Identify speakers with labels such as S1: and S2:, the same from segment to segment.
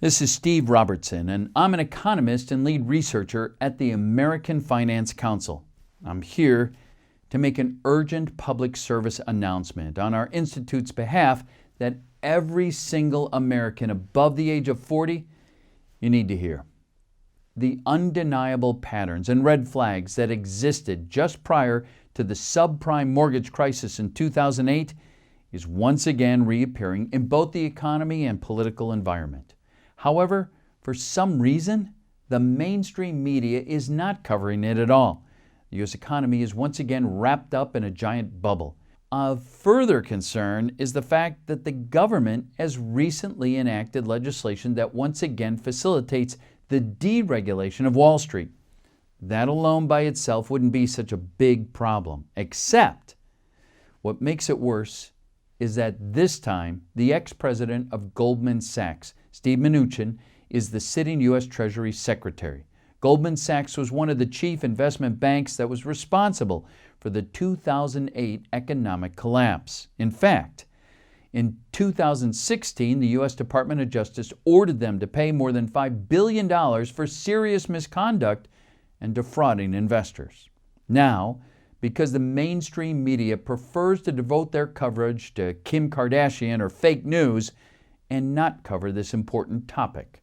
S1: This is Steve Robertson, and I'm an economist and lead researcher at the American Finance Council. I'm here to make an urgent public service announcement on our Institute's behalf that every single American above the age of 40, you need to hear. The undeniable patterns and red flags that existed just prior to the subprime mortgage crisis in 2008 is once again reappearing in both the economy and political environment. However, for some reason, the mainstream media is not covering it at all. The U.S. economy is once again wrapped up in a giant bubble. Of further concern is the fact that the government has recently enacted legislation that once again facilitates the deregulation of Wall Street. That alone by itself wouldn't be such a big problem, except what makes it worse is that this time the ex-president of Goldman Sachs, Steve Mnuchin, is the sitting U.S. Treasury Secretary. Goldman Sachs was one of the chief investment banks that was responsible for the 2008 economic collapse. In fact, in 2016, the U.S. Department of Justice ordered them to pay more than $5 billion for serious misconduct and defrauding investors. Now, because the mainstream media prefers to devote their coverage to Kim Kardashian or fake news and not cover this important topic,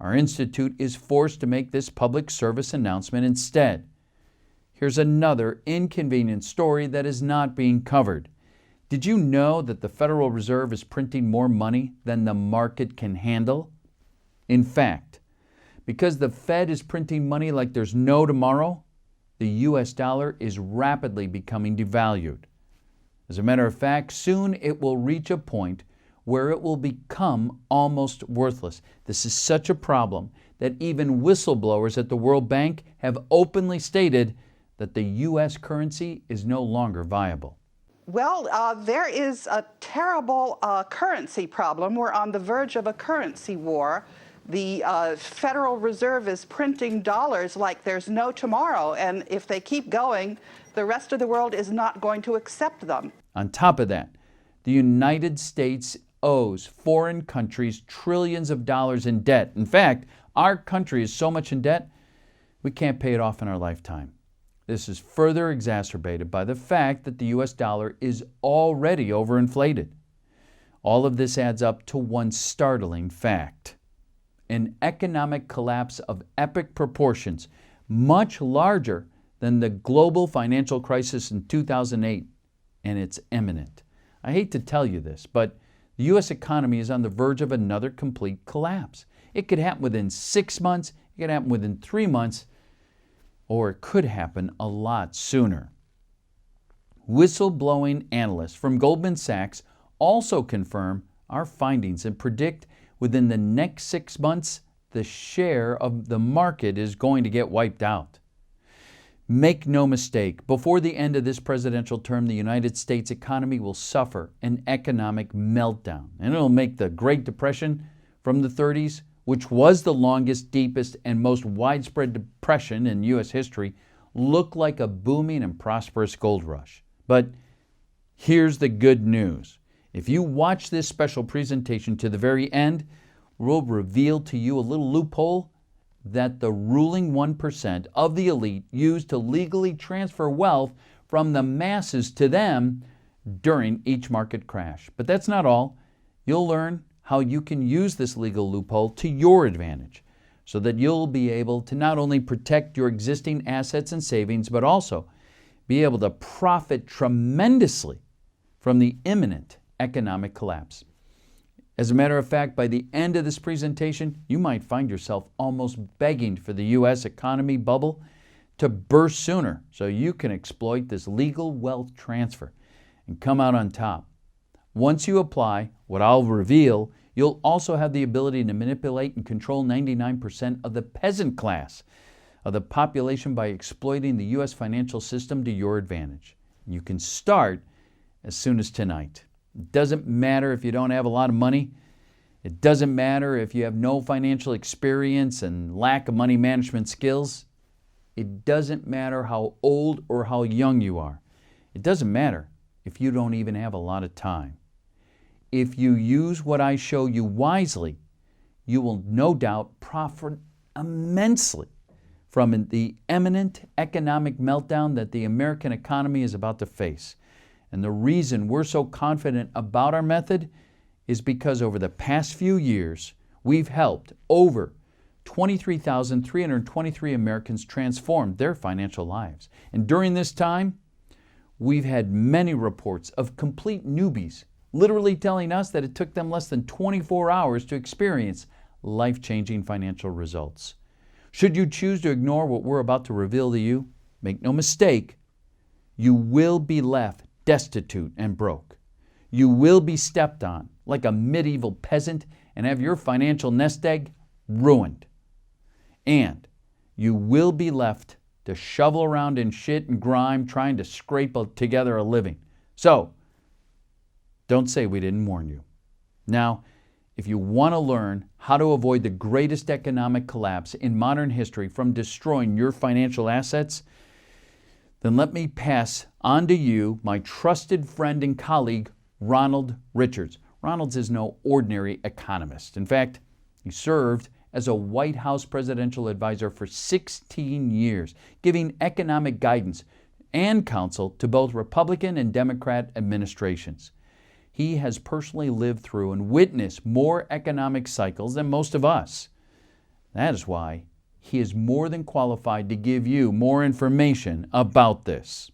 S1: our institute is forced to make this public service announcement instead. Here's another inconvenient story that is not being covered. Did you know that the Federal Reserve is printing more money than the market can handle? In fact, because the Fed is printing money like there's no tomorrow, the U.S. dollar is rapidly becoming devalued. As a matter of fact, soon it will reach a point where it will become almost worthless. This is such a problem that even whistleblowers at the World Bank have openly stated that the U.S. currency is no longer viable.
S2: Well, there is a terrible currency problem. We're on the verge of a currency war. The Federal Reserve is printing dollars like there's no tomorrow, and if they keep going, the rest of the world is not going to accept them.
S1: On top of that, the United States owes foreign countries trillions of dollars in debt. In fact, our country is so much in debt, we can't pay it off in our lifetime. This is further exacerbated by the fact that the U.S. dollar is already overinflated. All of this adds up to one startling fact: an economic collapse of epic proportions, much larger than the global financial crisis in 2008, and it's imminent. I hate to tell you this, but the U.S. economy is on the verge of another complete collapse. It could happen within 6 months, it could happen within 3 months, or it could happen a lot sooner. Whistleblowing analysts from Goldman Sachs also confirm our findings and predict within the next 6 months, the share of the market is going to get wiped out. Make no mistake, before the end of this presidential term, the United States economy will suffer an economic meltdown, and it'll make the Great Depression from the 30s, which was the longest, deepest, and most widespread depression in U.S. history, look like a booming and prosperous gold rush. But here's the good news. If you watch this special presentation to the very end, we'll reveal to you a little loophole that the ruling 1% of the elite used to legally transfer wealth from the masses to them during each market crash. But that's not all. You'll learn how you can use this legal loophole to your advantage so that you'll be able to not only protect your existing assets and savings, but also be able to profit tremendously from the imminent economic collapse. As a matter of fact, by the end of this presentation, you might find yourself almost begging for the U.S. economy bubble to burst sooner so you can exploit this legal wealth transfer and come out on top. Once you apply what I'll reveal, you'll also have the ability to manipulate and control 99% of the peasant class of the population by exploiting the U.S. financial system to your advantage. You can start as soon as tonight. It doesn't matter if you don't have a lot of money. It doesn't matter if you have no financial experience and lack of money management skills. It doesn't matter how old or how young you are. It doesn't matter if you don't even have a lot of time. If you use what I show you wisely, you will no doubt profit immensely from the imminent economic meltdown that the American economy is about to face. And the reason we're so confident about our method is because over the past few years, we've helped over 23,323 Americans transform their financial lives. And during this time, we've had many reports of complete newbies literally telling us that it took them less than 24 hours to experience life-changing financial results. Should you choose to ignore what we're about to reveal to you, make no mistake, you will be left destitute and broke. You will be stepped on like a medieval peasant and have your financial nest egg ruined. And you will be left to shovel around in shit and grime trying to scrape together a living. So, don't say we didn't warn you. Now, if you want to learn how to avoid the greatest economic collapse in modern history from destroying your financial assets, then let me pass on to you my trusted friend and colleague, Ronald Richards. Ronald is no ordinary economist. In fact, he served as a White House presidential advisor for 16 years, giving economic guidance and counsel to both Republican and Democrat administrations. He has personally lived through and witnessed more economic cycles than most of us. That is why he is more than qualified to give you more information about this.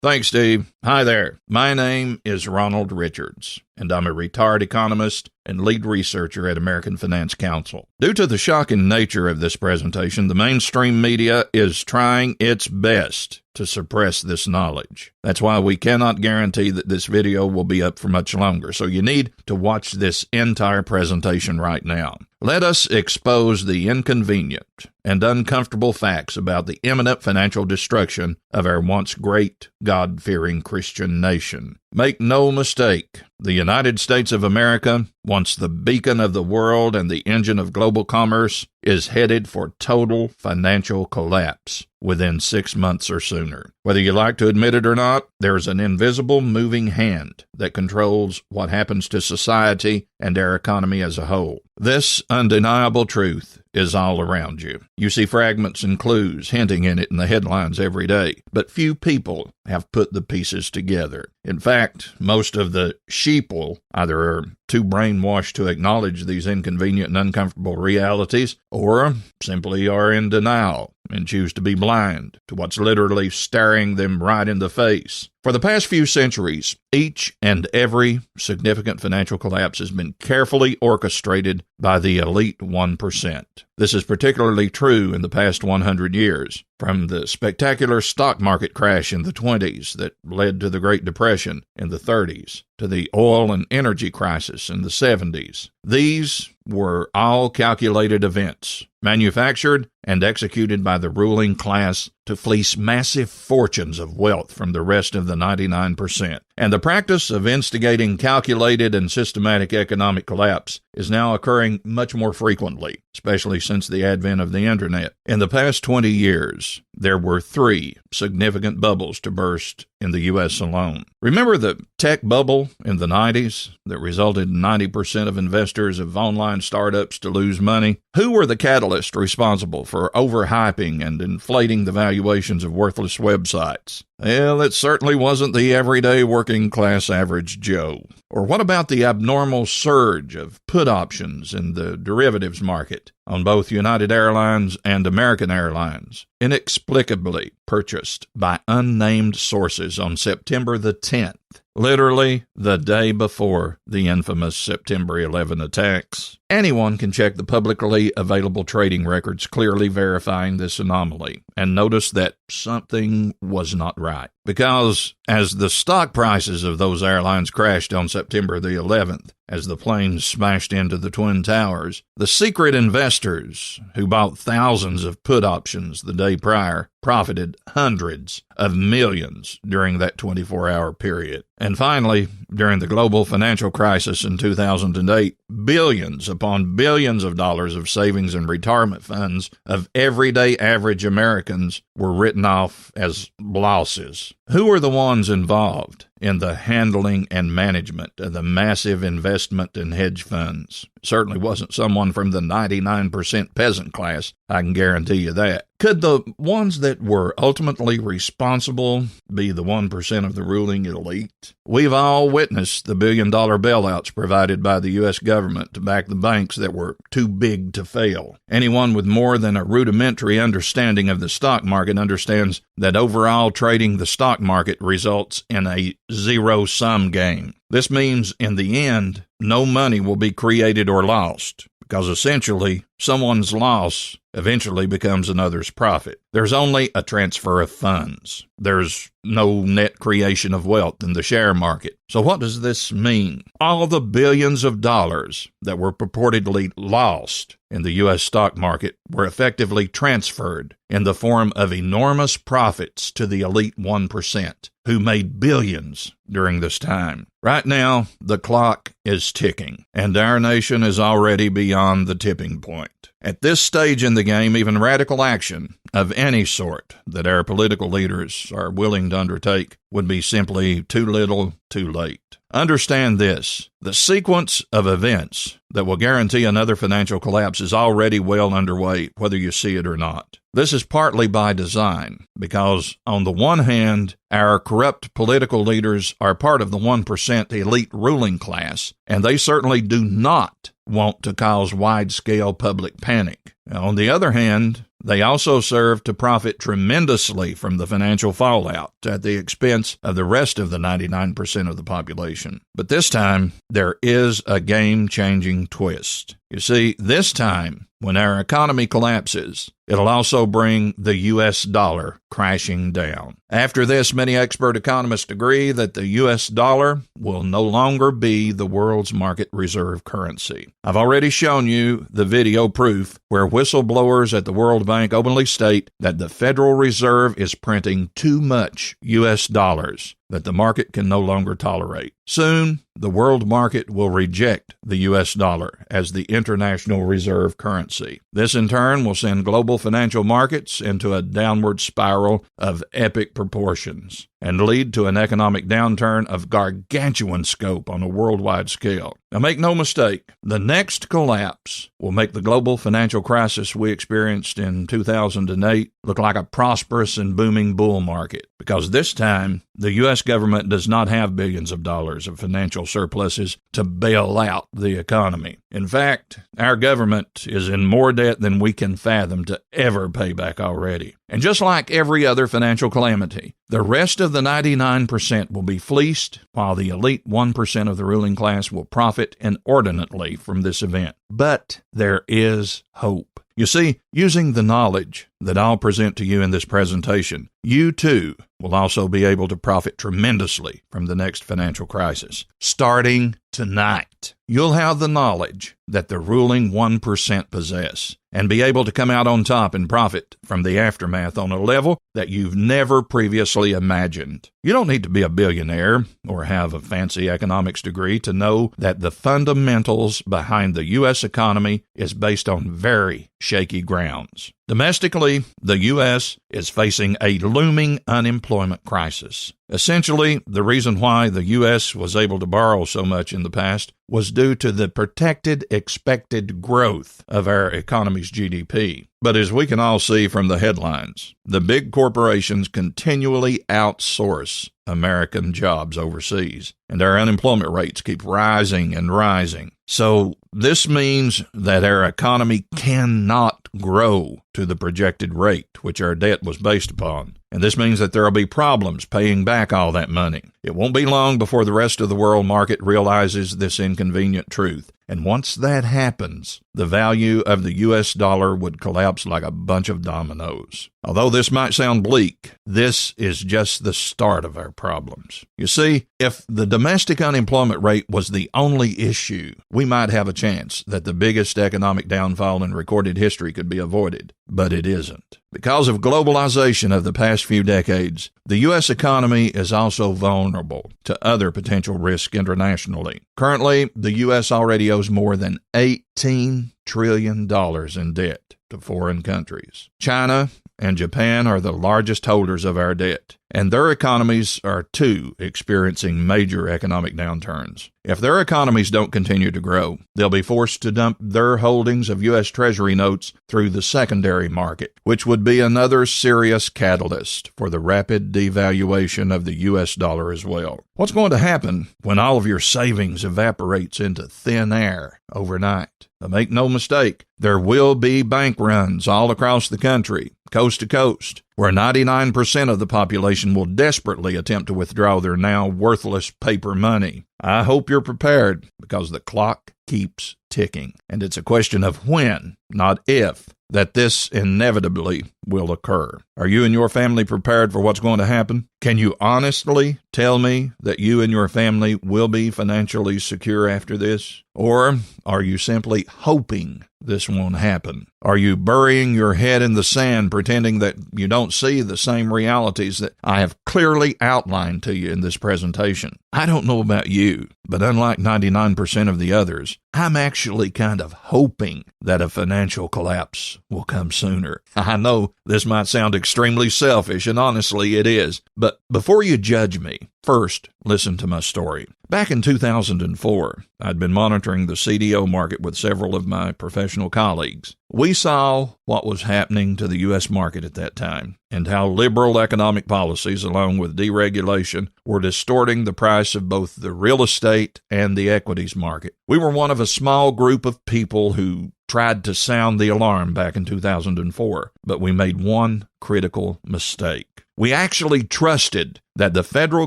S3: Thanks, Steve. Hi there. My name is Ronald Richards, and I'm a retired economist and lead researcher at American Finance Council. Due to the shocking nature of this presentation, the mainstream media is trying its best to suppress this knowledge. That's why we cannot guarantee that this video will be up for much longer, so you need to watch this entire presentation right now. Let us expose the inconvenient and uncomfortable facts about the imminent financial destruction of our once great, God-fearing Christian nation. Make no mistake, the United States of America, once the beacon of the world and the engine of global commerce, is headed for total financial collapse within 6 months or sooner. Whether you like to admit it or not, there's an invisible moving hand that controls what happens to society and our economy as a whole. This undeniable truth is all around you. You see fragments and clues hinting in it in the headlines every day, but few people have put the pieces together. In fact, most of the sheeple either are too brainwashed to acknowledge these inconvenient and uncomfortable realities, or simply are in denial and choose to be blind to what's literally staring them right in the face. For the past few centuries, each and every significant financial collapse has been carefully orchestrated by the elite 1%. This is particularly true in the past 100 years, from the spectacular stock market crash in the 20s that led to the Great Depression in the 30s, to the oil and energy crisis in the 70s. These were all calculated events, manufactured and executed by the ruling class to fleece massive fortunes of wealth from the rest of the 99%. And the practice of instigating calculated and systematic economic collapse is now occurring much more frequently, especially since the advent of the internet. In the past 20 years, there were 3 significant bubbles to burst in the U.S. alone. Remember the tech bubble in the 90s that resulted in 90% of investors of online startups to lose money? Who were the catalysts responsible for overhyping and inflating the valuations of worthless websites? Well, it certainly wasn't the everyday working-class average Joe. Or what about the abnormal surge of put options in the derivatives market on both United Airlines and American Airlines, inexplicably purchased by unnamed sources on September the 10th, literally the day before the infamous September 11 attacks? Anyone can check the publicly available trading records clearly verifying this anomaly and notice that something was not right. Because as the stock prices of those airlines crashed on September the 11th, as the planes smashed into the Twin Towers, the secret investors who bought thousands of put options the day prior profited hundreds of millions during that 24-hour period. And finally, during the global financial crisis in 2008, billions upon billions of dollars of savings and retirement funds of everyday average Americans were written off as losses. Who are the ones involved? in the handling and management of the massive investment in hedge funds. Certainly wasn't someone from the 99% peasant class, I can guarantee you that. Could the ones that were ultimately responsible be the 1% of the ruling elite? We've all witnessed the billion-dollar bailouts provided by the U.S. government to back the banks that were too big to fail. Anyone with more than a rudimentary understanding of the stock market understands that overall trading the stock market results in a zero-sum game. This means, in the end, no money will be created or lost, because essentially, someone's loss eventually becomes another's profit. There's only a transfer of funds. There's no net creation of wealth in the share market. So what does this mean? All the billions of dollars that were purportedly lost in the U.S. stock market were effectively transferred in the form of enormous profits to the elite 1%, who made billions during this time. Right now, the clock is ticking, and our nation is already beyond the tipping point. At this stage in the game, even radical action of any sort that our political leaders are willing to undertake would be simply too little, too late. Understand this: the sequence of events that will guarantee another financial collapse is already well underway, whether you see it or not. This is partly by design, because on the one hand, our corrupt political leaders are part of the 1% elite ruling class, and they certainly do not want to cause wide-scale public panic. On the other hand, they also serve to profit tremendously from the financial fallout at the expense of the rest of the 99% of the population. But this time, there is a game-changing twist. You see, this time, when our economy collapses, it'll also bring the U.S. dollar crashing down. After this, many expert economists agree that the U.S. dollar will no longer be the world's market reserve currency. I've already shown you the video proof where whistleblowers at the World Bank openly state that the Federal Reserve is printing too much U.S. dollars that the market can no longer tolerate. Soon, the world market will reject the U.S. dollar as the international reserve currency. This, in turn, will send global financial markets into a downward spiral of epic proportions and lead to an economic downturn of gargantuan scope on a worldwide scale. Now, make no mistake, the next collapse will make the global financial crisis we experienced in 2008 look like a prosperous and booming bull market, because this time, the U.S. government does not have billions of dollars of financial surpluses to bail out the economy. In fact, our government is in more debt than we can fathom to ever pay back already. And just like every other financial calamity, the rest of the 99% will be fleeced, while the elite 1% of the ruling class will profit inordinately from this event. But there is hope. You see, using the knowledge that I'll present to you in this presentation, you too will also be able to profit tremendously from the next financial crisis. Starting tonight, you'll have the knowledge that the ruling 1% possess, and be able to come out on top and profit from the aftermath on a level that you've never previously imagined. You don't need to be a billionaire or have a fancy economics degree to know that the fundamentals behind the U.S. economy is based on very shaky grounds. Domestically, the U.S. is facing a looming unemployment crisis. Essentially, the reason why the U.S. was able to borrow so much in the past was due to the protected expected growth of our economy's GDP. But as we can all see from the headlines, the big corporations continually outsource American jobs overseas, and our unemployment rates keep rising and rising. So this means that our economy cannot grow to the projected rate which our debt was based upon. And this means that there will be problems paying back all that money. It won't be long before the rest of the world market realizes this inconvenient truth. And once that happens, the value of the U.S. dollar would collapse like a bunch of dominoes. Although this might sound bleak, this is just the start of our problems. You see, if the domestic unemployment rate was the only issue, we might have a chance that the biggest economic downfall in recorded history could be avoided. But it isn't. Because of globalization of the past few decades, the U.S. economy is also vulnerable to other potential risks internationally. Currently, the U.S. already owes more than $18 trillion in debt to foreign countries. China and Japan are the largest holders of our debt, and their economies are too experiencing major economic downturns. If their economies don't continue to grow, they'll be forced to dump their holdings of U.S. Treasury notes through the secondary market, which would be another serious catalyst for the rapid devaluation of the U.S. dollar as well. What's going to happen when all of your savings evaporates into thin air overnight? Now, make no mistake, there will be bank runs all across the country, coast to coast, where 99% of the population will desperately attempt to withdraw their now worthless paper money. I hope you're prepared, because the clock keeps ticking, and it's a question of when, not if, that this inevitably will occur. Are you and your family prepared for what's going to happen? Can you honestly tell me that you and your family will be financially secure after this? Or are you simply hoping this won't happen? Are you burying your head in the sand, pretending that you don't see the same realities that I have clearly outlined to you in this presentation? I don't know about you, but unlike 99% of the others, I'm actually kind of hoping that a financial collapse will come sooner. I know this might sound extremely selfish, and honestly it is, but before you judge me, first, listen to my story. Back in 2004, I'd been monitoring the CDO market with several of my professional colleagues. We saw what was happening to the U.S. market at that time, and how liberal economic policies, along with deregulation, were distorting the price of both the real estate and the equities market. We were one of a small group of people who tried to sound the alarm back in 2004, but we made one critical mistake. We actually trusted that the federal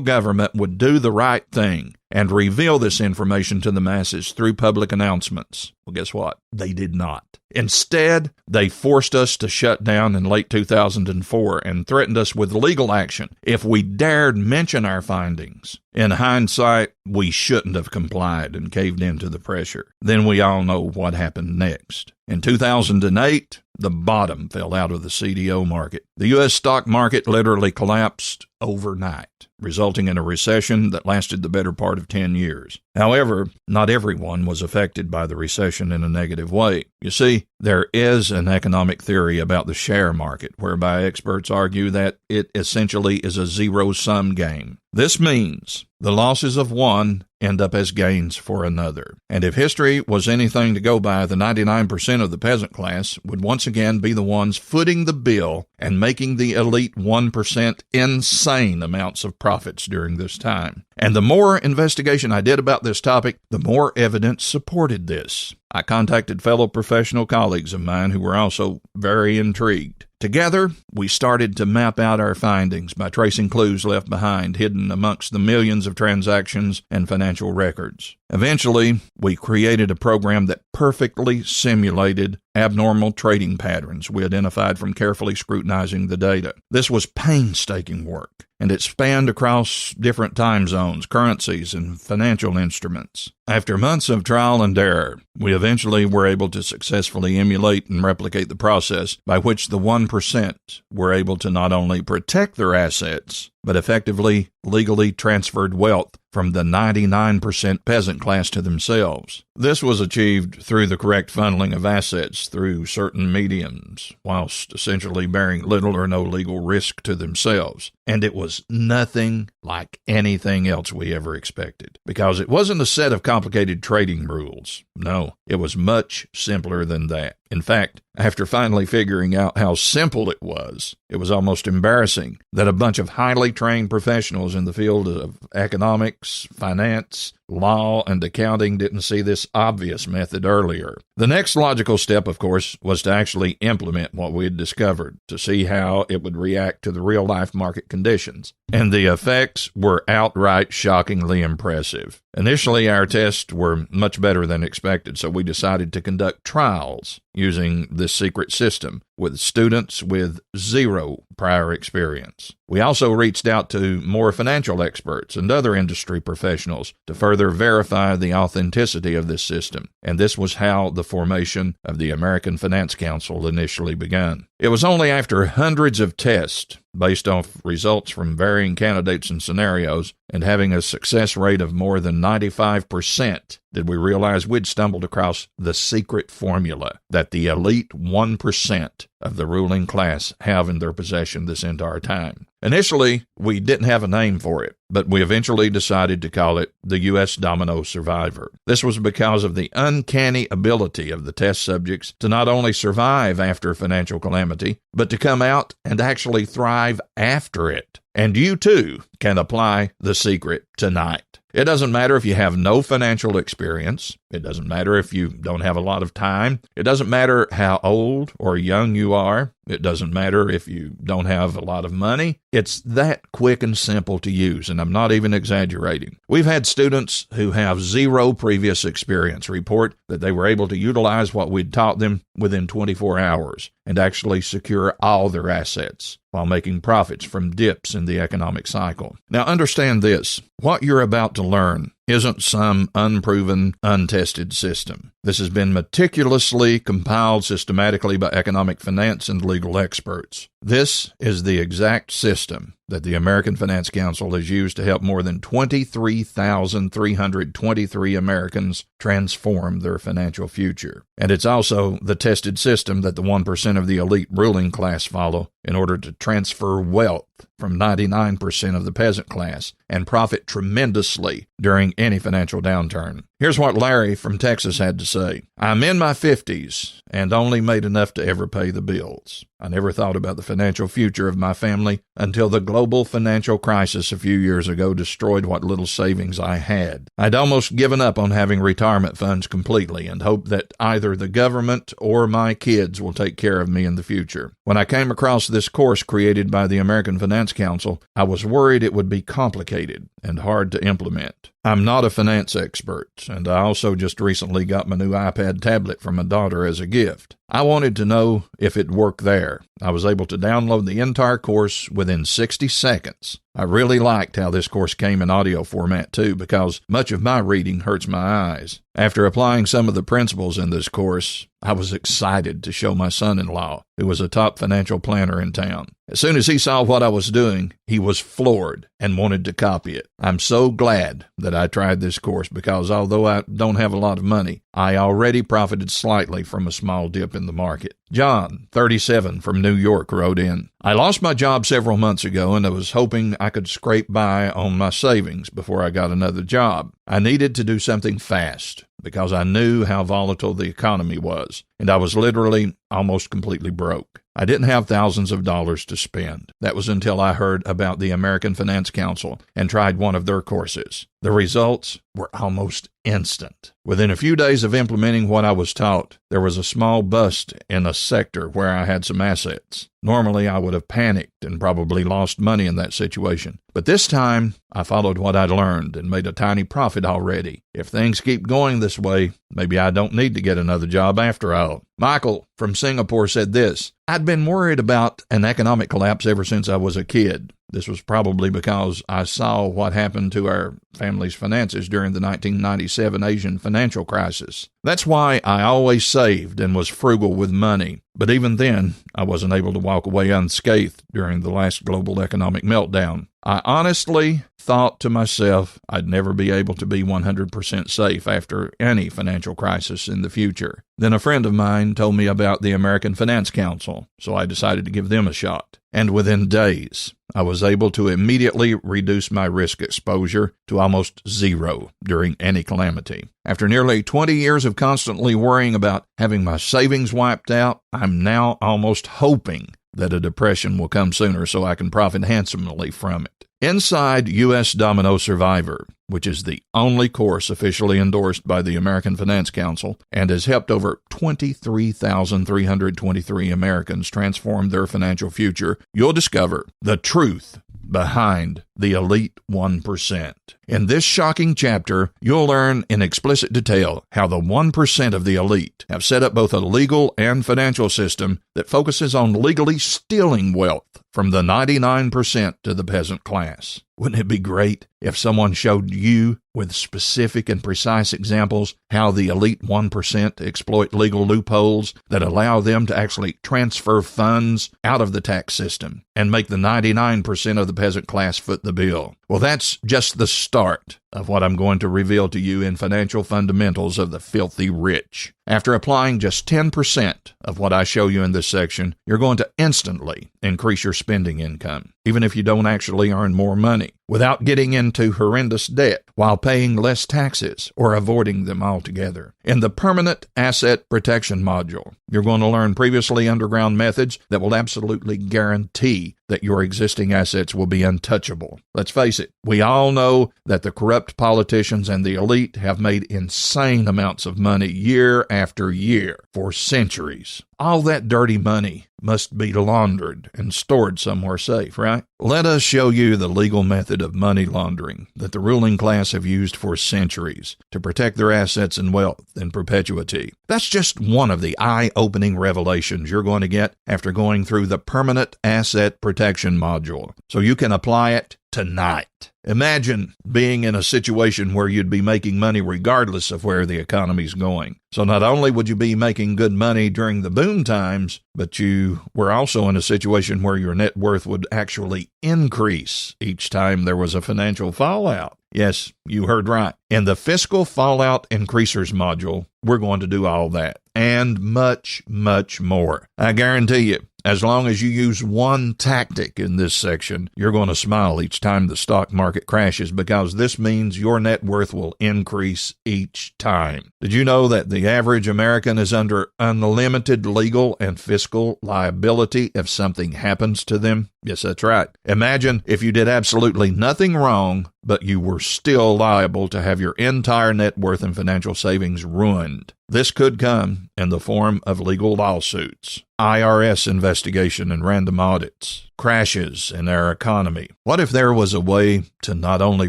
S3: government would do the right thing and reveal this information to the masses through public announcements. Well, guess what? They did not. Instead, they forced us to shut down in late 2004 and threatened us with legal action if we dared mention our findings. In hindsight, we shouldn't have complied and caved into the pressure. Then we all know what happened next. In 2008, the bottom fell out of the CDO market. The U.S. stock market literally collapsed overnight, resulting in a recession that lasted the better part of 10 years. However, not everyone was affected by the recession in a negative way. You see, there is an economic theory about the share market, whereby experts argue that it essentially is a zero-sum game. This means the losses of one end up as gains for another. And if history was anything to go by, the 99% of the peasant class would once again be the ones footing the bill and making the elite 1% insane amounts of profits during this time. And the more investigation I did about this topic, the more evidence supported this. I contacted fellow professional colleagues of mine who were also very intrigued. Together, we started to map out our findings by tracing clues left behind, hidden amongst the millions of transactions and financial records. Eventually, we created a program that perfectly simulated abnormal trading patterns we identified from carefully scrutinizing the data. This was painstaking work, and it spanned across different time zones, currencies, and financial instruments. After months of trial and error, we eventually were able to successfully emulate and replicate the process by which the 1% were able to not only protect their assets, but effectively legally transferred wealth from the 99% peasant class to themselves. This was achieved through the correct funneling of assets through certain mediums, whilst essentially bearing little or no legal risk to themselves. And it was nothing like anything else we ever expected, because it wasn't a set of complicated trading rules. No, it was much simpler than that. In fact, after finally figuring out how simple it was almost embarrassing that a bunch of highly trained professionals in the field of economics, finance, law, and accounting didn't see this obvious method earlier. The next logical step, of course, was to actually implement what we had discovered, to see how it would react to the real-life market conditions. And the effects were outright shockingly impressive. Initially, our tests were much better than expected, so we decided to conduct trials using this secret system with students with zero prior experience. We also reached out to more financial experts and other industry professionals to further verify the authenticity of this system, and this was how the formation of the American Finance Council initially began. It was only after hundreds of tests based off results from varying candidates and scenarios, and having a success rate of more than 95%, did we realize we'd stumbled across the secret formula that the elite 1% of the ruling class have in their possession this entire time. Initially, we didn't have a name for it, but we eventually decided to call it the U.S. Domino Survivor. This was because of the uncanny ability of the test subjects to not only survive after financial calamity, but to come out and actually thrive after it. And you, too, can apply the secret tonight. It doesn't matter if you have no financial experience. It doesn't matter if you don't have a lot of time. It doesn't matter how old or young you are. It doesn't matter if you don't have a lot of money. It's that quick and simple to use, and I'm not even exaggerating. We've had students who have zero previous experience report that they were able to utilize what we'd taught them within 24 hours and actually secure all their assets while making profits from dips in the economic cycle. Now understand this, what you're about to learn isn't some unproven, untested system. This has been meticulously compiled systematically by economic finance and legal experts. This is the exact system that the American Finance Council has used to help more than 23,323 Americans transform their financial future. And it's also the tested system that the 1% of the elite ruling class follow in order to transfer wealth from 99% of the peasant class and profit tremendously during any financial downturn. Here's what Larry from Texas had to say. I'm in my 50s and only made enough to ever pay the bills. I never thought about the financial future of my family until the global financial crisis a few years ago destroyed what little savings I had. I'd almost given up on having retirement funds completely and hoped that either the government or my kids will take care of me in the future. When I came across this course created by the American Finance Council, I was worried it would be complicated and hard to implement. I'm not a finance expert, and I also just recently got my new iPad tablet from my daughter as a gift. I wanted to know if it worked there. I was able to download the entire course within 60 seconds. I really liked how this course came in audio format too, because much of my reading hurts my eyes. After applying some of the principles in this course, I was excited to show my son-in-law, who was a top financial planner in town. As soon as he saw what I was doing, he was floored and wanted to copy it. I'm so glad that I tried this course because although I don't have a lot of money, I already profited slightly from a small dip in the market. John, 37, from New York, wrote in, I lost my job several months ago and I was hoping I could scrape by on my savings before I got another job. I needed to do something fast because I knew how volatile the economy was, and I was literally almost completely broke. I didn't have thousands of dollars to spend. That was until I heard about the American Finance Council and tried one of their courses. The results were almost instant. Within a few days of implementing what I was taught, there was a small bust in a sector where I had some assets. Normally, I would have panicked and probably lost money in that situation. But this time, I followed what I'd learned and made a tiny profit already. If things keep going this way, maybe I don't need to get another job after all. Michael from Singapore said this, I'd been worried about an economic collapse ever since I was a kid. This was probably because I saw what happened to our family's finances during the 1997 Asian financial crisis. That's why I always saved and was frugal with money. But even then, I wasn't able to walk away unscathed during the last global economic meltdown. I honestly thought to myself I'd never be able to be 100% safe after any financial crisis in the future. Then a friend of mine told me about the American Finance Council, so I decided to give them a shot. And within days, I was able to immediately reduce my risk exposure to almost zero during any calamity. After nearly 20 years of constantly worrying about having my savings wiped out, I'm now almost hoping that a depression will come sooner so I can profit handsomely from it. Inside U.S. Domino Survivor, which is the only course officially endorsed by the American Finance Council and has helped over 23,323 Americans transform their financial future, you'll discover the truth behind the elite 1%. In this shocking chapter, you'll learn in explicit detail how the 1% of the elite have set up both a legal and financial system that focuses on legally stealing wealth from the 99% to the peasant class. Wouldn't it be great if someone showed you with specific and precise examples how the elite 1% exploit legal loopholes that allow them to actually transfer funds out of the tax system and make the 99% of the peasant class foot the bill? Well, that's just the start of what I'm going to reveal to you in Financial Fundamentals of the Filthy Rich. After applying just 10% of what I show you in this section, you're going to instantly increase your spending income, even if you don't actually earn more money, without getting into horrendous debt, while paying less taxes or avoiding them altogether. In the Permanent Asset Protection module, you're going to learn previously underground methods that will absolutely guarantee that your existing assets will be untouchable. Let's face it, we all know that the corrupt politicians and the elite have made insane amounts of money year after year for centuries. All that dirty money must be laundered and stored somewhere safe, right? Let us show you the legal method of money laundering that the ruling class have used for centuries to protect their assets and wealth in perpetuity. That's just one of the eye-opening revelations you're going to get after going through the Permanent Asset Protection module, so you can apply it tonight. Imagine being in a situation where you'd be making money regardless of where the economy's going. So not only would you be making good money during the boom times, but you were also in a situation where your net worth would actually increase each time there was a financial fallout. Yes, you heard right. In the Fiscal Fallout Increasers module, we're going to do all that and much, much more. I guarantee you, as long as you use one tactic in this section, you're going to smile each time the stock market crashes, because this means your net worth will increase each time. Did you know that the average American is under unlimited legal and fiscal liability if something happens to them? Yes, that's right. Imagine if you did absolutely nothing wrong, but you were still liable to have your entire net worth and financial savings ruined. This could come in the form of legal lawsuits, IRS investigation and random audits, crashes in our economy. What if there was a way to not only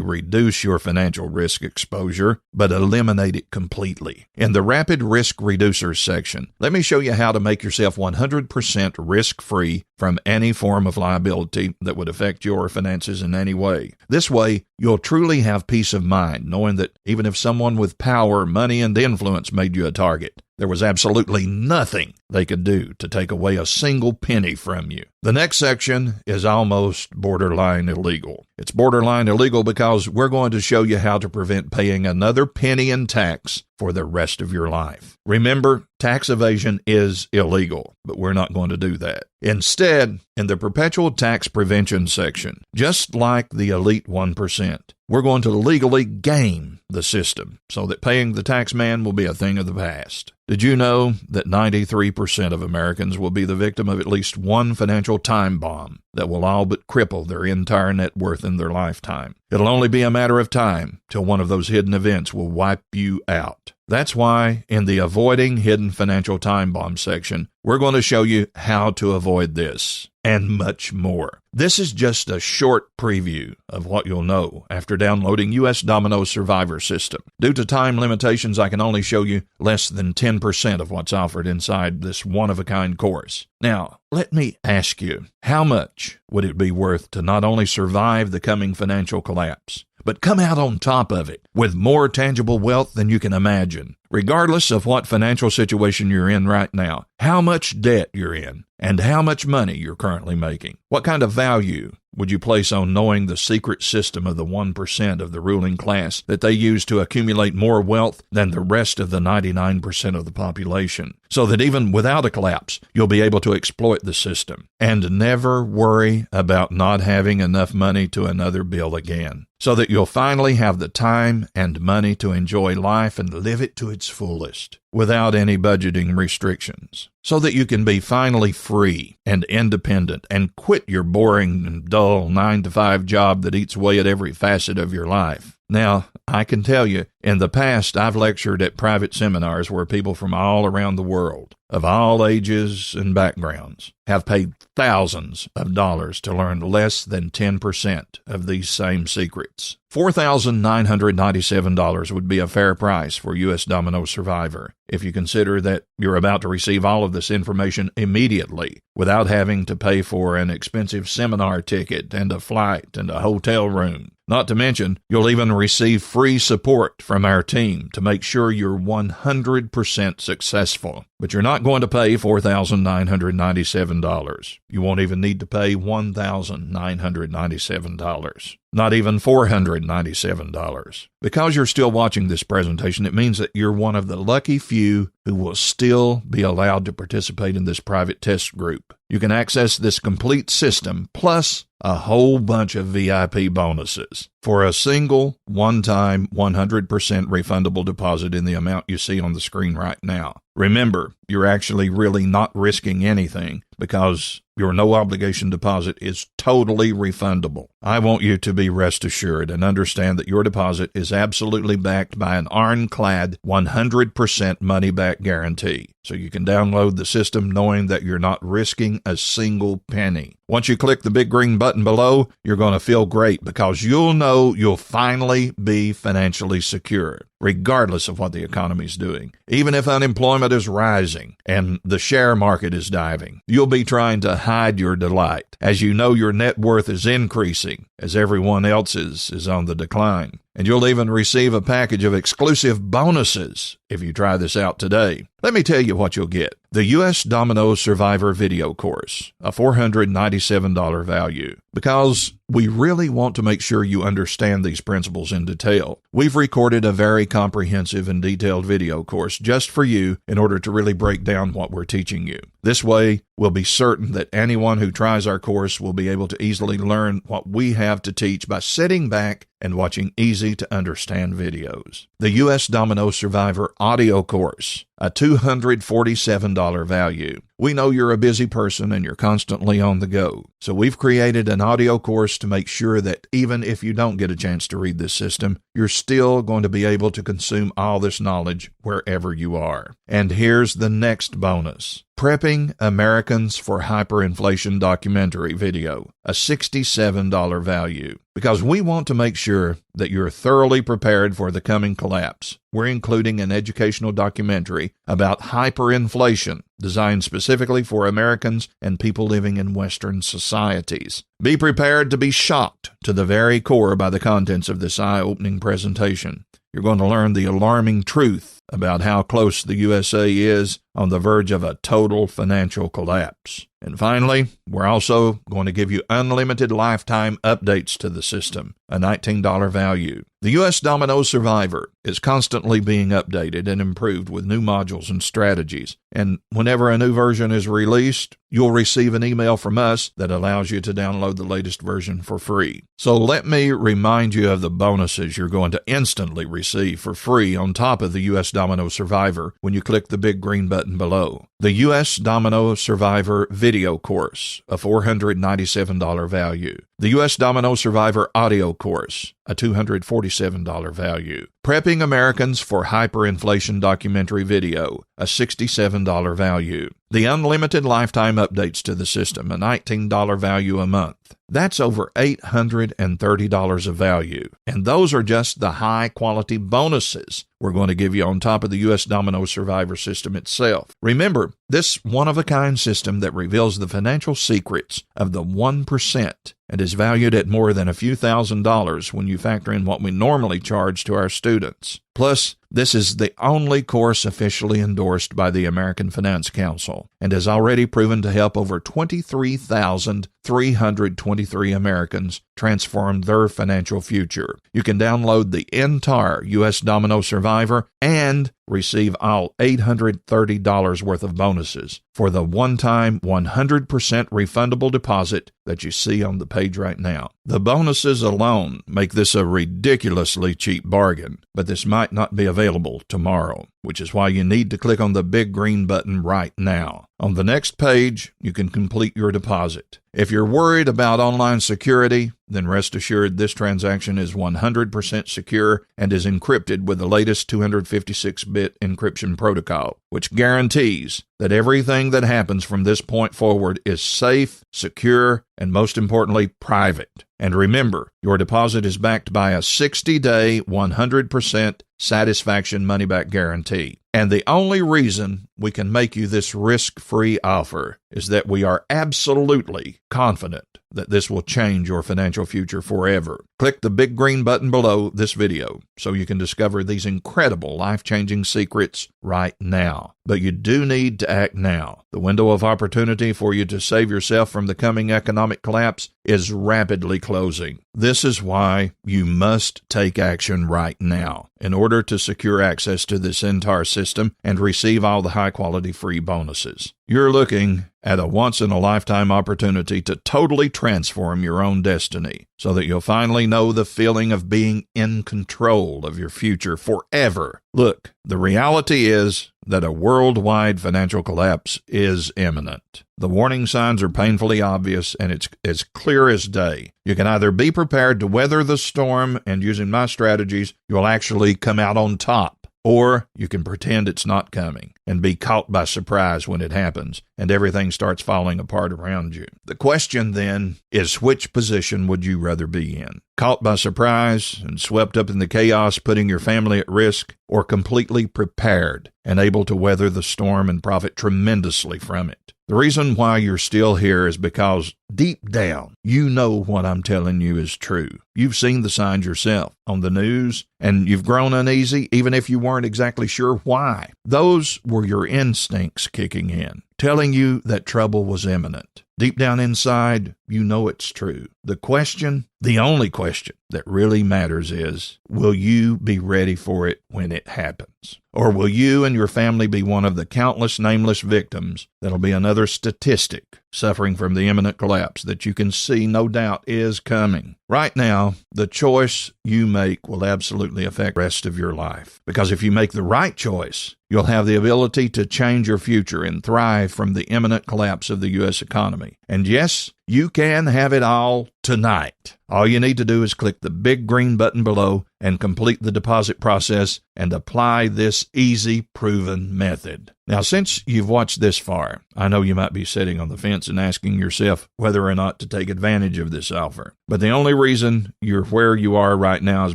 S3: reduce your financial risk exposure, but eliminate it completely? In the Rapid Risk Reducers section, let me show you how to make yourself 100% risk-free from any form of liability that would affect your finances in any way. This way, you'll truly have peace of mind, knowing that even if someone with power, money, and influence made you a target, there was absolutely nothing they could do to take away a single penny from you. The next section is almost borderline illegal. It's borderline illegal because we're going to show you how to prevent paying another penny in tax for the rest of your life. Remember, tax evasion is illegal, but we're not going to do that. Instead, in the Perpetual Tax Prevention section, just like the elite 1%, we're going to legally game the system so that paying the tax man will be a thing of the past. Did you know that 93% of Americans will be the victim of at least one financial time bomb that will all but cripple their entire net worth in their lifetime? It'll only be a matter of time till one of those hidden events will wipe you out. That's why in the Avoiding Hidden Financial Time Bomb section, we're going to show you how to avoid this and much more. This is just a short preview of what you'll know after downloading US Domino's Survivor System. Due to time limitations, I can only show you less than 10% of what's offered inside this one-of-a-kind course. Now, let me ask you, how much would it be worth to not only survive the coming financial collapse, but come out on top of it with more tangible wealth than you can imagine? Regardless of what financial situation you're in right now, how much debt you're in, and how much money you're currently making, what kind of value would you place on knowing the secret system of the 1% of the ruling class that they use to accumulate more wealth than the rest of the 99% of the population, so that even without a collapse, you'll be able to exploit the system and never worry about not having enough money to another bill again, so that you'll finally have the time and money to enjoy life and live it to its fullest without any budgeting restrictions? so that you can be finally free and independent and quit your boring and dull 9-to-5 job that eats away at every facet of your life. Now, I can tell you, in the past, I've lectured at private seminars where people from all around the world, of all ages and backgrounds, have paid thousands of dollars to learn less than 10% of these same secrets. $4,997 would be a fair price for U.S. Domino Survivor if you consider that you're about to receive all of this information immediately without having to pay for an expensive seminar ticket and a flight and a hotel room. Not to mention, you'll even receive free support from our team to make sure you're 100% successful. But you're not going to pay $4,997. You won't even need to pay $1,997. Not even $497. Because you're still watching this presentation, it means that you're one of the lucky few who will still be allowed to participate in this private test group. You can access this complete system, plus a whole bunch of VIP bonuses for a single, one-time, 100% refundable deposit in the amount you see on the screen right now. Remember, you're actually really not risking anything because your no-obligation deposit is totally refundable. I want you to be rest assured and understand that your deposit is absolutely backed by an ironclad 100% money-back guarantee. So you can download the system knowing that you're not risking a single penny. Once you click the big green button below, you're going to feel great because you'll know you'll finally be financially secure, regardless of what the economy's doing. Even if unemployment is rising and the share market is diving, you'll be trying to hide your delight as you know your net worth is increasing as everyone else's is on the decline. And you'll even receive a package of exclusive bonuses if you try this out today. Let me tell you what you'll get. The U.S. Domino Survivor video course, a $497 value. Because we really want to make sure you understand these principles in detail, we've recorded a very comprehensive and detailed video course just for you in order to really break down what we're teaching you. This way, we'll be certain that anyone who tries our course will be able to easily learn what we have to teach by sitting back and watching easy-to-understand videos. The U.S. Domino Survivor audio course, a $247 value. We know you're a busy person and you're constantly on the go, so we've created an audio course to make sure that even if you don't get a chance to read this system, you're still going to be able to consume all this knowledge wherever you are. And here's the next bonus. Prepping Americans for Hyperinflation documentary video, a $67 value. Because we want to make sure that you're thoroughly prepared for the coming collapse, we're including an educational documentary about hyperinflation designed specifically for Americans and people living in Western societies. Be prepared to be shocked to the very core by the contents of this eye-opening presentation. You're going to learn the alarming truth about how close the USA is on the verge of a total financial collapse. And finally, we're also going to give you unlimited lifetime updates to the system, a $19 value. The U.S. Domino Survivor is constantly being updated and improved with new modules and strategies. And whenever a new version is released, you'll receive an email from us that allows you to download the latest version for free. So let me remind you of the bonuses you're going to instantly receive for free on top of the U.S. Domino Survivor when you click the big green button below. The U.S. Domino Survivor video course, a $497 value. The U.S. Domino Survivor audio course, a $247 value. Prepping Americans for Hyperinflation documentary video, a $67 value. The unlimited lifetime updates to the system, a $19 value a month. That's over $830 of value. And those are just the high-quality bonuses we're going to give you on top of the U.S. Domino Survivor system itself. Remember, this one-of-a-kind system that reveals the financial secrets of the 1% and is valued at more than a few $1,000s when you factor in what we normally charge to our students. Plus, this is the only course officially endorsed by the American Finance Council and has already proven to help over 23,323 Americans transform their financial future. You can download the entire U.S. Domino Survivor and receive all $830 worth of bonuses for the one-time 100% refundable deposit that you see on the page right now. The bonuses alone make this a ridiculously cheap bargain, but this might not be available tomorrow. which is why you need to click on the big green button right now. On the next page, you can complete your deposit. If you're worried about online security, then rest assured this transaction is 100% secure and is encrypted with the latest 256-bit encryption protocol, which guarantees that everything that happens from this point forward is safe, secure, and most importantly, private. And remember, your deposit is backed by a 60-day, 100% satisfaction money-back guarantee. And the only reason we can make you this risk-free offer is that we are absolutely confident that this will change your financial future forever. Click the big green button below this video so you can discover these incredible life-changing secrets right now. But you do need to act now. The window of opportunity for you to save yourself from the coming economic collapse is rapidly closing. This is why you must take action right now in order to secure access to this entire system and receive all the high-quality free bonuses. You're looking at a once-in-a-lifetime opportunity to totally transform your own destiny so that you'll finally know the feeling of being in control of your future forever. Look, the reality is that a worldwide financial collapse is imminent. The warning signs are painfully obvious, and it's as clear as day. You can either be prepared to weather the storm, and using my strategies, you'll actually come out on top. Or you can pretend it's not coming and be caught by surprise when it happens and everything starts falling apart around you. The question then is, which position would you rather be in? Caught by surprise and swept up in the chaos, putting your family at risk, or completely prepared and able to weather the storm and profit tremendously from it? The reason why you're still here is because deep down, you know what I'm telling you is true. You've seen the signs yourself on the news, and you've grown uneasy even if you weren't exactly sure why. Those were your instincts kicking in, telling you that trouble was imminent. Deep down inside, you know it's true. The question, the only question that really matters is, will you be ready for it when it happens? Or will you and your family be one of the countless nameless victims that'll be another statistic suffering from the imminent collapse that you can see, no doubt, is coming? Right now, the choice you make will absolutely affect the rest of your life. Because if you make the right choice, you'll have the ability to change your future and thrive from the imminent collapse of the U.S. economy. And yes, you can have it all tonight. All you need to do is click the big green button below and complete the deposit process and apply this easy, proven method. Now, since you've watched this far, I know you might be sitting on the fence and asking yourself whether or not to take advantage of this offer. But the only reason you're where you are right now is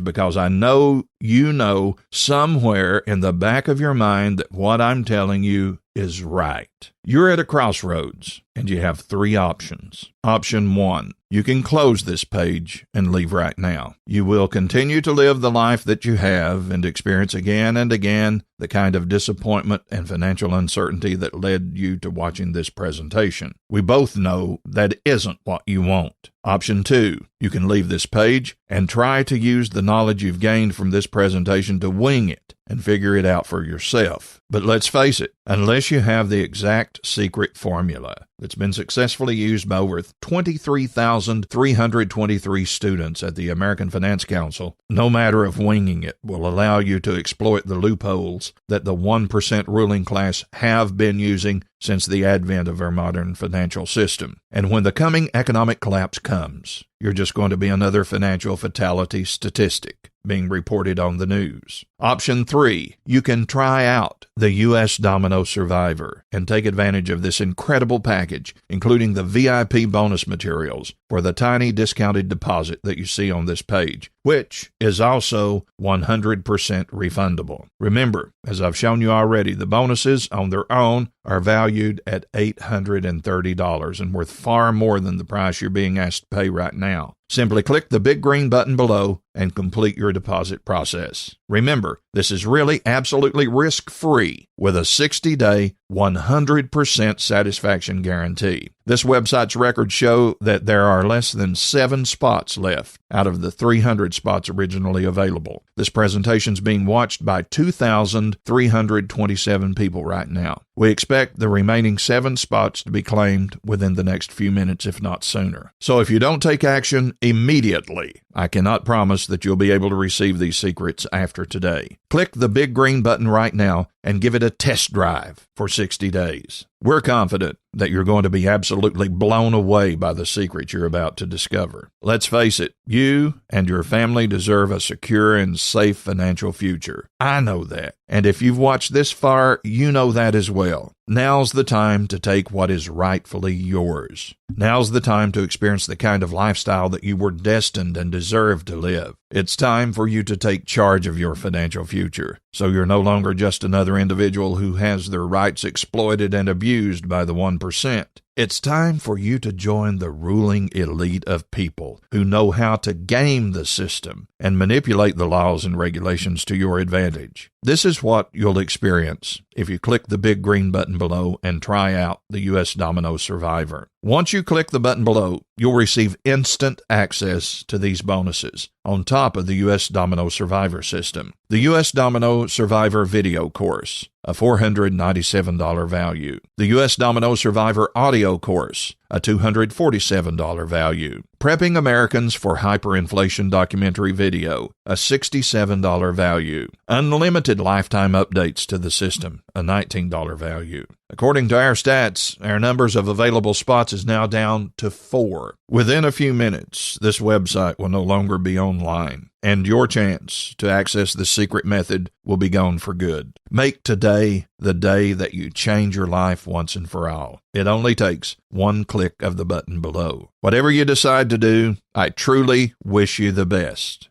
S3: because I know you know somewhere in the back of your mind that what I'm telling you is right. You're at a crossroads, and you have three options. Option 1, you can close this page and leave right now. You will continue to live the life that you have and experience again and again the kind of disappointment and financial uncertainty that led you to watching this presentation. We both know that isn't what you want. Option 2, you can leave this page and try to use the knowledge you've gained from this presentation to wing it and figure it out for yourself. But let's face it, unless you have the exact secret formula that's been successfully used by over 23,323 students at the American Finance Council, no matter of winging it will allow you to exploit the loopholes that the 1% ruling class have been using since the advent of our modern financial system. And when the coming economic collapse comes, you're just going to be another financial fatality statistic being reported on the news. Option 3, you can try out the U.S. Domino Survivor and take advantage of this incredible package, including the VIP bonus materials for the tiny discounted deposit that you see on this page, which is also 100% refundable. Remember, as I've shown you already, the bonuses on their own are valued at $830 and worth far more than the price you're being asked to pay right now. Simply click the big green button below and complete your deposit process. Remember, this is really absolutely risk-free with a 60-day, 100% satisfaction guarantee. This website's records show that there are less than 7 spots left out of the 300 spots originally available. This presentation's being watched by 2,327 people right now. We expect the remaining 7 spots to be claimed within the next few minutes, if not sooner. So if you don't take action immediately, I cannot promise that you'll be able to receive these secrets after today. Click the big green button right now and give it a test drive for 60 days. We're confident that you're going to be absolutely blown away by the secret you're about to discover. Let's face it, you and your family deserve a secure and safe financial future. I know that. And if you've watched this far, you know that as well. Now's the time to take what is rightfully yours. Now's the time to experience the kind of lifestyle that you were destined and deserve to live. It's time for you to take charge of your financial future, so you're no longer just another individual who has their rights exploited and abused by the 1%. It's time for you to join the ruling elite of people who know how to game the system and manipulate the laws and regulations to your advantage. This is what you'll experience if you click the big green button below and try out the U.S. Domino Survivor. Once you click the button below, you'll receive instant access to these bonuses on top of the U.S. Domino Survivor system. The U.S. Domino Survivor video course, a $497 value. The U.S. Domino Survivor audio course, a $247 value. Prepping Americans for Hyperinflation documentary video, a $67 value. Unlimited lifetime updates to the system, a $19 value. According to our stats, our numbers of available spots is now down to 4. Within a few minutes, this website will no longer be online, and your chance to access the secret method will be gone for good. Make today the day that you change your life once and for all. It only takes one click of the button below. Whatever you decide to do, I truly wish you the best.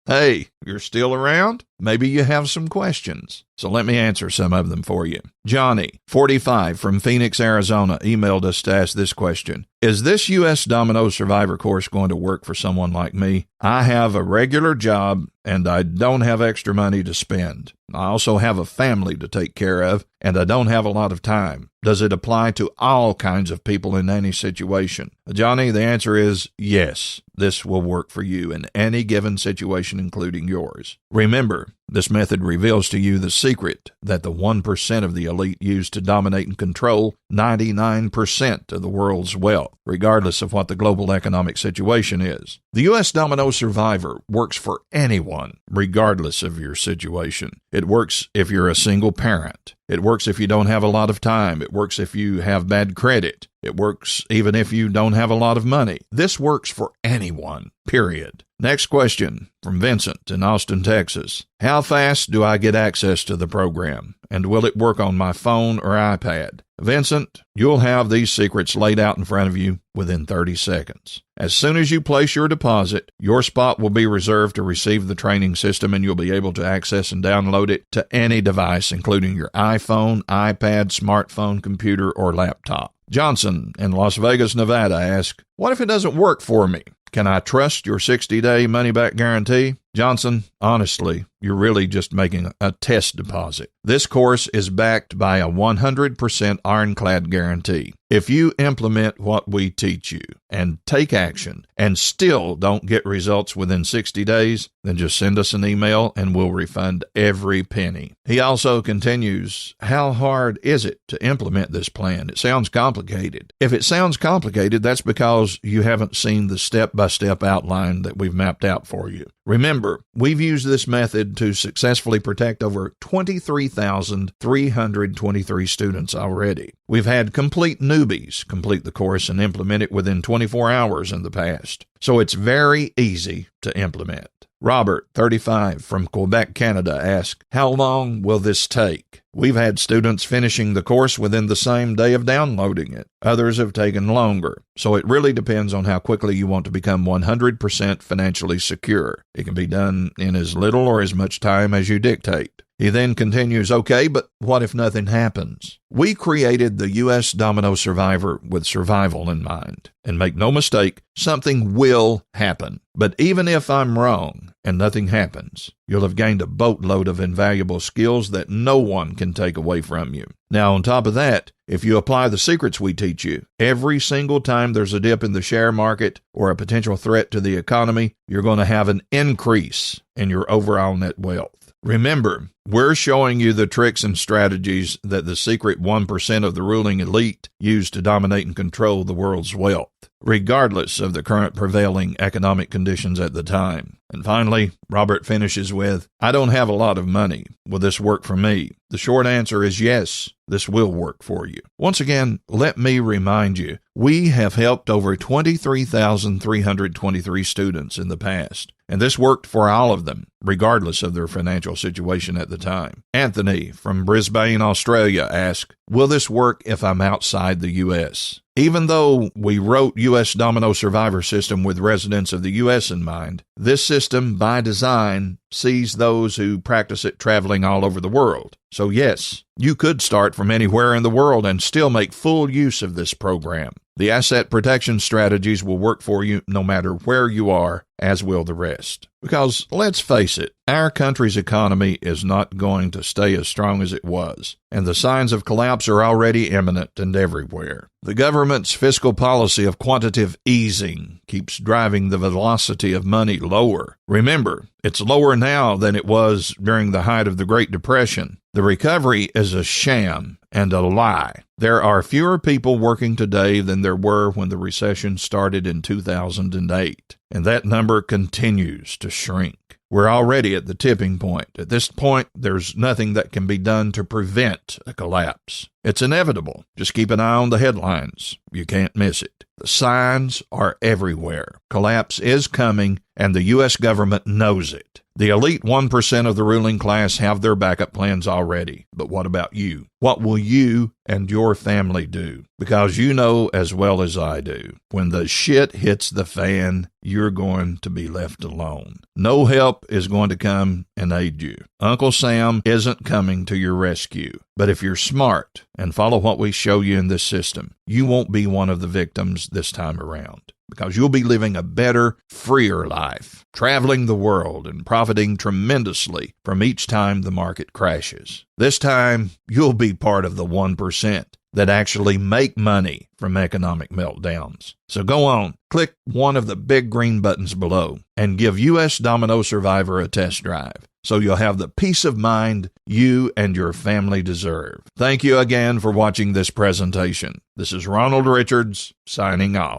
S3: Hey, you're still around? Maybe you have some questions. So let me answer some of them for you. Johnny, 45, from Phoenix, Arizona, emailed us to ask this question. Is this U.S. Domino Survivor course going to work for someone like me? I have a regular job and I don't have extra money to spend. I also have a family to take care of and I don't have a lot of time. Does it apply to all kinds of people in any situation? Johnny, the answer is yes. This will work for you in any given situation, including yours. Remember, this method reveals to you the secret that the 1% of the elite use to dominate and control 99% of the world's wealth, regardless of what the global economic situation is. The U.S. Domino Survivor works for anyone, regardless of your situation. It works if you're a single parent. It works if you don't have a lot of time. It works if you have bad credit. It works even if you don't have a lot of money. This works for anyone, period. Next question from Vincent in Austin, Texas. How fast do I get access to the program? And will it work on my phone or iPad? Vincent, you'll have these secrets laid out in front of you within 30 seconds. As soon as you place your deposit, your spot will be reserved to receive the training system and you'll be able to access and download it to any device, including your iPhone, iPad, smartphone, computer, or laptop. Johnson in Las Vegas, Nevada asks, what if it doesn't work for me? Can I trust your 60-day money-back guarantee? Johnson, honestly, you're really just making a test deposit. This course is backed by a 100% ironclad guarantee. If you implement what we teach you and take action and still don't get results within 60 days, then just send us an email and we'll refund every penny. He also continues, how hard is it to implement this plan? It sounds complicated. If it sounds complicated, that's because you haven't seen the step-by-step outline that we've mapped out for you. Remember, we've used this method to successfully protect over 23,323 students already. We've had complete newbies complete the course and implement it within 24 hours in the past. So it's very easy to implement. Robert, 35, from Quebec, Canada, asks, how long will this take? We've had students finishing the course within the same day of downloading it. Others have taken longer. So it really depends on how quickly you want to become 100% financially secure. It can be done in as little or as much time as you dictate. He then continues, okay, but what if nothing happens? We created the U.S. Domino Survivor with survival in mind. And make no mistake, something will happen. But even if I'm wrong and nothing happens, you'll have gained a boatload of invaluable skills that no one can take away from you. Now, on top of that, if you apply the secrets we teach you, every single time there's a dip in the share market or a potential threat to the economy, you're going to have an increase in your overall net wealth. Remember, we're showing you the tricks and strategies that the secret 1% of the ruling elite use to dominate and control the world's wealth, regardless of the current prevailing economic conditions at the time. And finally, Robert finishes with, I don't have a lot of money. Will this work for me? The short answer is yes, this will work for you. Once again, let me remind you, we have helped over 23,323 students in the past, and this worked for all of them, regardless of their financial situation at the time. Anthony from Brisbane, Australia asked, will this work if I'm outside the U.S.? Even though we wrote U.S. Domino Survivor System with residents of the U.S. in mind, this system, by design, sees those who practice it traveling all over the world. So yes, you could start from anywhere in the world and still make full use of this program. The asset protection strategies will work for you no matter where you are, as will the rest. Because, let's face it, our country's economy is not going to stay as strong as it was, and the signs of collapse are already imminent and everywhere. The government's fiscal policy of quantitative easing keeps driving the velocity of money lower. Remember, it's lower now than it was during the height of the Great Depression. The recovery is a sham and a lie. There are fewer people working today than there were when the recession started in 2008, and that number continues to shrink. We're already at the tipping point. At this point, there's nothing that can be done to prevent a collapse. It's inevitable. Just keep an eye on the headlines. You can't miss it. The signs are everywhere. Collapse is coming, and the U.S. government knows it. The elite 1% of the ruling class have their backup plans already. But what about you? What will you and your family do? Because you know as well as I do, when the shit hits the fan, you're going to be left alone. No help is going to come and aid you. Uncle Sam isn't coming to your rescue. But if you're smart and follow what we show you in this system, you won't be one of the victims this time around. Because you'll be living a better, freer life, traveling the world and profiting tremendously from each time the market crashes. This time, you'll be part of the 1% that actually make money from economic meltdowns. So go on, click one of the big green buttons below and give U.S. Domino Survivor a test drive, so you'll have the peace of mind you and your family deserve. Thank you again for watching this presentation. This is Ronald Richards, signing off.